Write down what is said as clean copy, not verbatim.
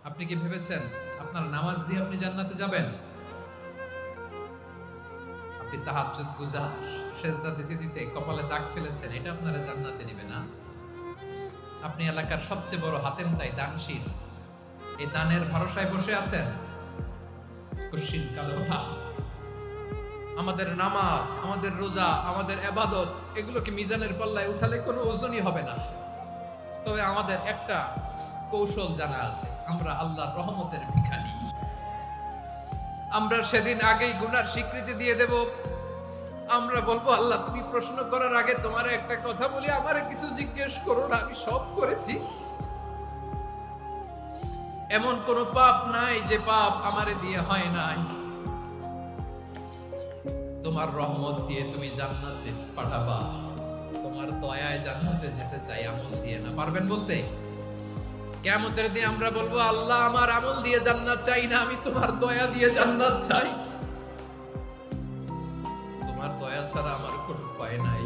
আপনি কি ভেবেছেন আপনার নামাজ দিয়ে আপনি জান্নাতে যাবেন? আপনি তাহাজ্জুদ গুজার, সেজদা দিতে দিতে কপালে দাগ ফেলেছেন, এটা আপনারা জান্নাতে নেবে না? আপনি এলাকার সবচেয়ে বড় হাতেম তাই দানশীল, এই দানের ভরসায় বসে আছেন। কুশ্চিত কালো না। আমাদের নামাজ, আমাদের রোজা, আমাদের ইবাদত, এগুলোকে মিজানের পাল্লায় উঠালে কোনো ওজনই হবে না। তবে আমাদের একটা কৌশল জানা আছে, আমরা আল্লাহর রহমতের ভিখারি। আমরা সেদিন আগেই গুনার স্বীকৃতি দিয়ে দেব। আমরা বলবো, আল্লাহ তুমি প্রশ্ন করার আগে তোমার একটা কথা বলি, আমারে কিছু জিজ্ঞেস করো না, আমি সব করেছি। এমন কোন পাপ নাই যে পাপ আমারে দিয়ে হয় নাই। তোমার রহমত দিয়ে তুমি জান্নাতে পাঠাবা, তোমার দয়ায় জান্নাতে যেতে চাই, আমল দিয়ে না। পারবেন বলতে? কিয়ামতের দিন আমরা বলবো, আল্লাহ আমার আমল দিয়ে জান্নাত চাই না, আমি তোমার দয়া দিয়ে জান্নাত চাই। তোমার দয়া ছাড়া আমার কোনো উপায় নাই।